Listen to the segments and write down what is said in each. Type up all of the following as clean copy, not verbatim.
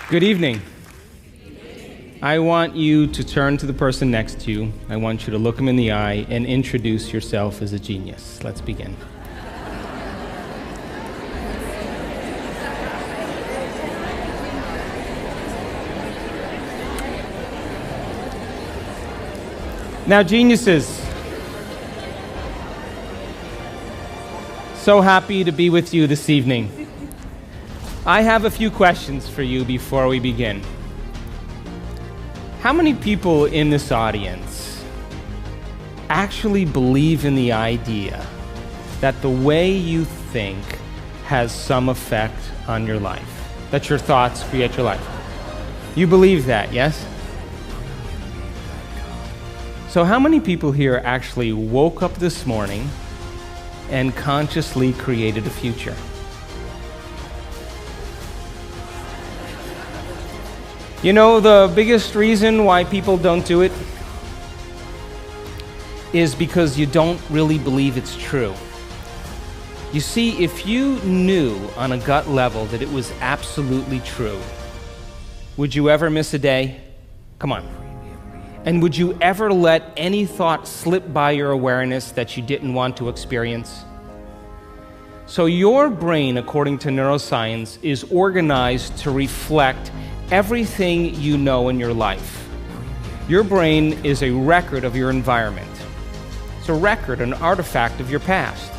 Good evening. I want you to turn to the person next to you. I want you to look him in the eye and introduce yourself as a genius. Let's begin. Now, geniuses, so happy to be with you this evening. I have a few questions for you before we begin. How many people in this audience actually believe in the idea that the way you think has some effect on your life? That your thoughts create your life? You believe that, yes? So how many people here actually woke up this morning and consciously created a future? You know, the biggest reason why people don't do it is because you don't really believe it's true. You see, if you knew on a gut level that it was absolutely true, would you ever miss a day? Come on. And would you ever let any thought slip by your awareness that you didn't want to experience? So your brain, according to neuroscience, is organized to reflect everything you know in your life. Your brain is a record of your environment. It's a record, an artifact of your past.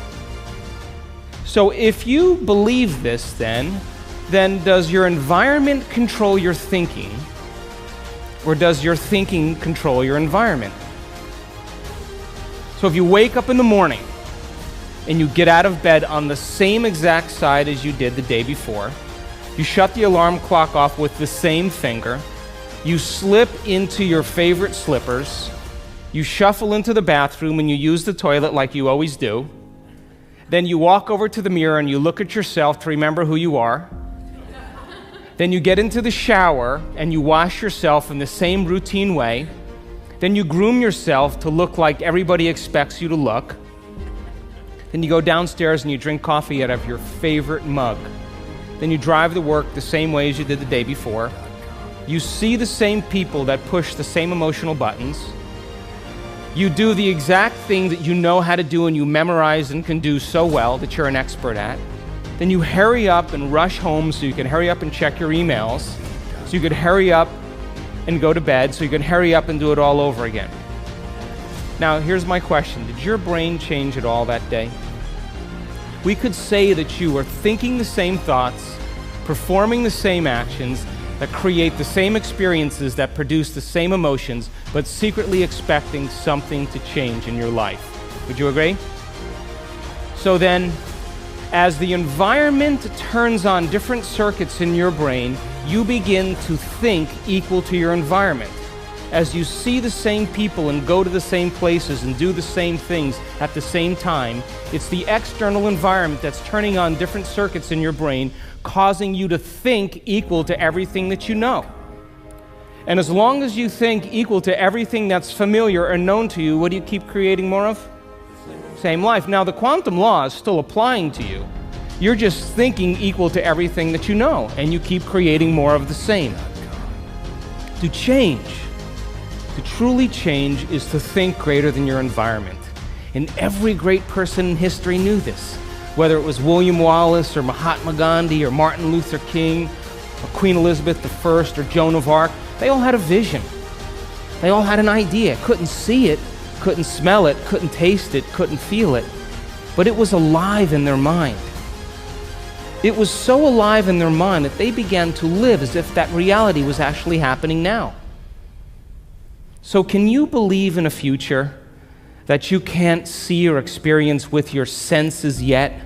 So if you believe this, then does your environment control your thinking, or does your thinking control your environment? So if you wake up in the morning and you get out of bed on the same exact side as you did the day before, you shut the alarm clock off with the same finger, you slip into your favorite slippers, you shuffle into the bathroom and you use the toilet like you always do, then you walk over to the mirror and you look at yourself to remember who you are, then you get into the shower and you wash yourself in the same routine way, then you groom yourself to look like everybody expects you to look, then you go downstairs and you drink coffee out of your favorite mug. Then you drive to work the same way as you did the day before. You see the same people that push the same emotional buttons. You do the exact thing that you know how to do and you memorize and can do so well that you're an expert at. Then you hurry up and rush home so you can hurry up and check your emails, so you could hurry up and go to bed, so you can hurry up and do it all over again. Now, here's my question. Did your brain change at all that day? We could say that you are thinking the same thoughts, performing the same actions, that create the same experiences, that produce the same emotions, but secretly expecting something to change in your life. Would you agree? So then, as the environment turns on different circuits in your brain, you begin to think equal to your environment. As you see the same people and go to the same places and do the same things at the same time, it's the external environment that's turning on different circuits in your brain, causing you to think equal to everything that you know. And as long as you think equal to everything that's familiar or known to you, what do you keep creating more of? Same life. Now, the quantum law is still applying to you. You're just thinking equal to everything that you know, and you keep creating more of the same. To change, to truly change, is to think greater than your environment. And every great person in history knew this. Whether it was William Wallace or Mahatma Gandhi or Martin Luther King or Queen Elizabeth I or Joan of Arc, they all had a vision. They all had an idea. Couldn't see it, couldn't smell it, couldn't taste it, couldn't feel it, but it was alive in their mind. It was so alive in their mind that they began to live as if that reality was actually happening now. So can you believe in a future that you can't see or experience with your senses yet,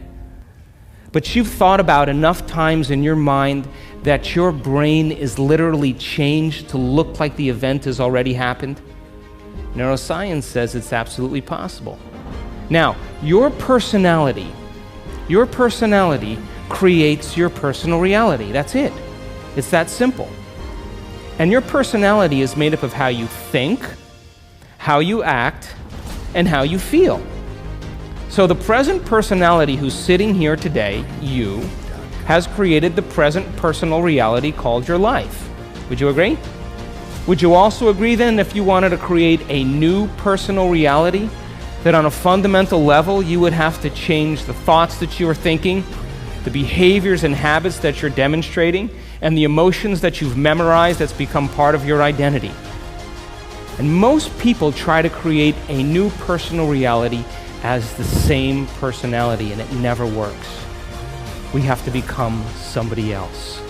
but you've thought about enough times in your mind that your brain is literally changed to look like the event has already happened? Neuroscience says it's absolutely possible. Now, your personality creates your personal reality. That's it. It's that simple. And your personality is made up of how you think, how you act, and how you feel. So the present personality who's sitting here today, you, has created the present personal reality called your life. Would you agree? Would you also agree then, if you wanted to create a new personal reality, that on a fundamental level you would have to change the thoughts that you are thinking, the behaviors and habits that you're demonstrating, and the emotions that you've memorized that's become part of your identity? And most people try to create a new personal reality as the same personality, and it never works. We have to become somebody else.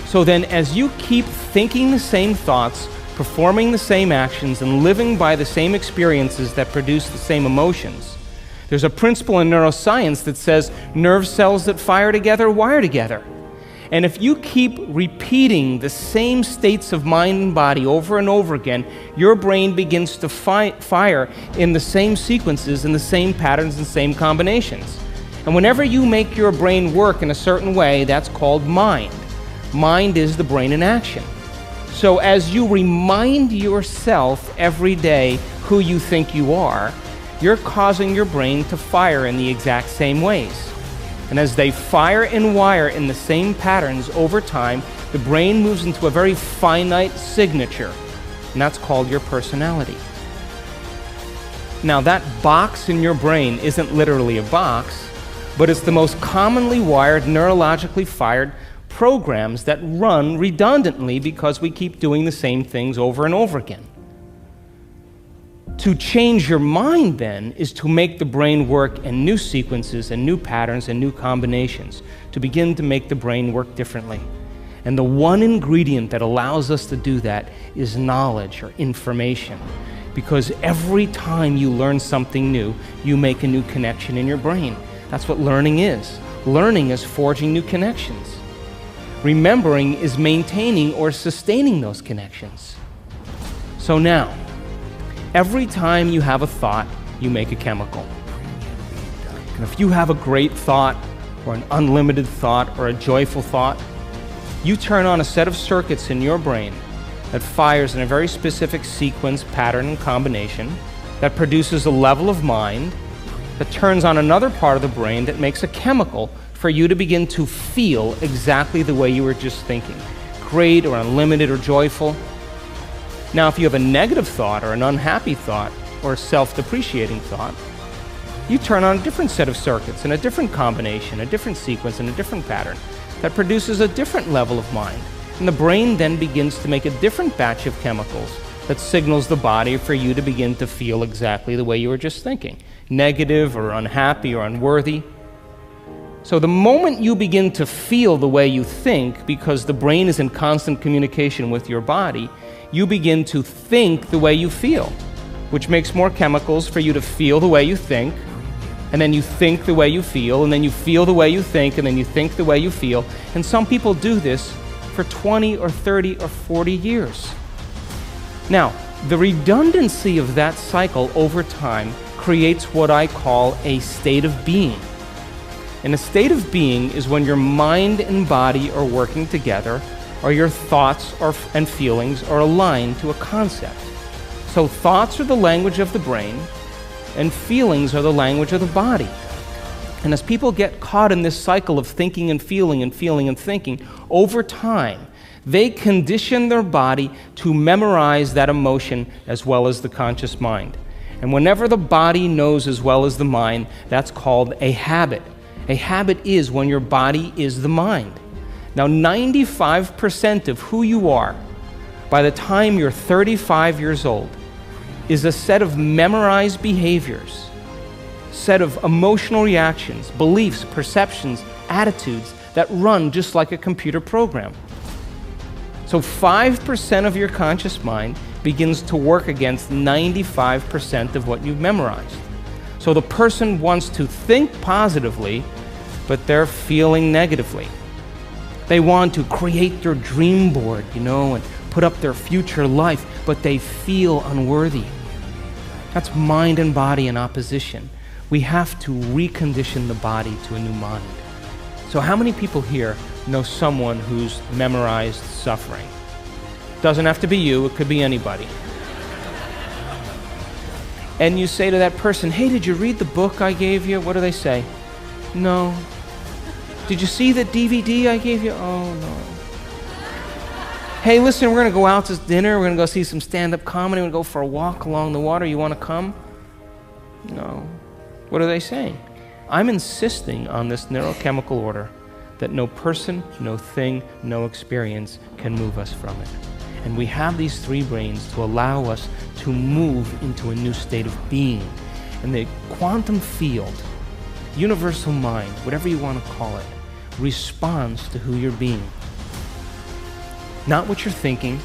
So then, as you keep thinking the same thoughts, performing the same actions, and living by the same experiences that produce the same emotions, there's a principle in neuroscience that says nerve cells that fire together wire together. And if you keep repeating the same states of mind and body over and over again, your brain begins to fire in the same sequences, in the same patterns and same combinations. And whenever you make your brain work in a certain way, that's called mind. Mind is the brain in action. So as you remind yourself every day who you think you are, you're causing your brain to fire in the exact same ways. And as they fire and wire in the same patterns over time, the brain moves into a very finite signature, and that's called your personality. Now, that box in your brain isn't literally a box, but it's the most commonly wired, neurologically fired programs that run redundantly because we keep doing the same things over and over again. To change your mind, then, is to make the brain work in new sequences and new patterns and new combinations, to begin to make the brain work differently. And the one ingredient that allows us to do that is knowledge or information. Because every time you learn something new, you make a new connection in your brain. That's what learning is. Learning is forging new connections. Remembering is maintaining or sustaining those connections. So now, every time you have a thought, you make a chemical. And if you have a great thought, or an unlimited thought, or a joyful thought, you turn on a set of circuits in your brain that fires in a very specific sequence, pattern, and combination that produces a level of mind that turns on another part of the brain that makes a chemical for you to begin to feel exactly the way you were just thinking, great or unlimited or joyful. Now, if you have a negative thought or an unhappy thought or a self-depreciating thought, you turn on a different set of circuits in a different combination, a different sequence, and a different pattern that produces a different level of mind. And the brain then begins to make a different batch of chemicals that signals the body for you to begin to feel exactly the way you were just thinking, negative or unhappy or unworthy. So the moment you begin to feel the way you think, because the brain is in constant communication with your body, you begin to think the way you feel, which makes more chemicals for you to feel the way you think, and then you think the way you feel, and then you feel the way you think, and then you think the way you feel. And some people do this for 20 or 30 or 40 years. Now, the redundancy of that cycle over time creates what I call a state of being. And a state of being is when your mind and body are working together, or your thoughts and feelings are aligned to a concept. So thoughts are the language of the brain, and feelings are the language of the body. And as people get caught in this cycle of thinking and feeling and feeling and thinking, over time, they condition their body to memorize that emotion as well as the conscious mind. And whenever the body knows as well as the mind, that's called a habit. A habit is when your body is the mind. Now, 95% of who you are by the time you're 35 years old is a set of memorized behaviors, set of emotional reactions, beliefs, perceptions, attitudes that run just like a computer program. So 5% of your conscious mind begins to work against 95% of what you've memorized. So the person wants to think positively, but they're feeling negatively. They want to create their dream board, and put up their future life, but they feel unworthy. That's mind and body in opposition. We have to recondition the body to a new mind. So how many people here know someone who's memorized suffering? Doesn't have to be you, it could be anybody. And you say to that person, hey, did you read the book I gave you? What do they say? No. Did you see the DVD I gave you? Oh, no. Hey, listen, we're going to go out to dinner. We're going to go see some stand-up comedy. We're going to go for a walk along the water. You want to come? No. What are they saying? I'm insisting on this neurochemical order that no person, no thing, no experience can move us from it. And we have these three brains to allow us to move into a new state of being. And the quantum field, universal mind, whatever you want to call it, responds to who you're being. Not what you're thinking,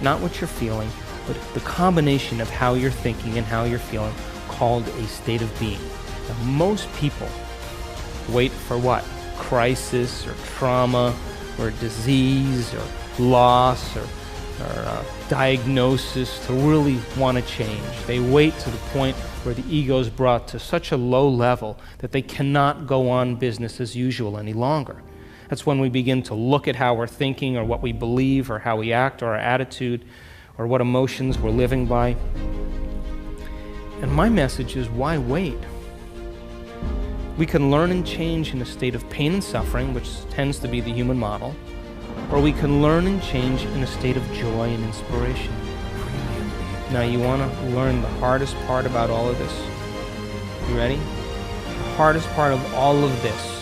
not what you're feeling, but the combination of how you're thinking and how you're feeling, called a state of being. Now, most people wait for what? Crisis or trauma or disease or loss or diagnosis to really want to change. They wait to the point where the ego is brought to such a low level that they cannot go on business as usual any longer. That's when we begin to look at how we're thinking or what we believe or how we act or our attitude or what emotions we're living by. And my message is, why wait? We can learn and change in a state of pain and suffering, which tends to be the human model, or we can learn and change in a state of joy and inspiration. Now, you want to learn the hardest part about all of this? You ready? The hardest part of all of this.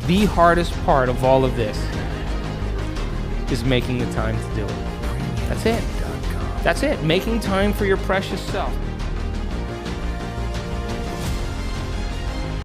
The hardest part of all of this is making the time to do it. That's it. That's it. Making time for your precious self.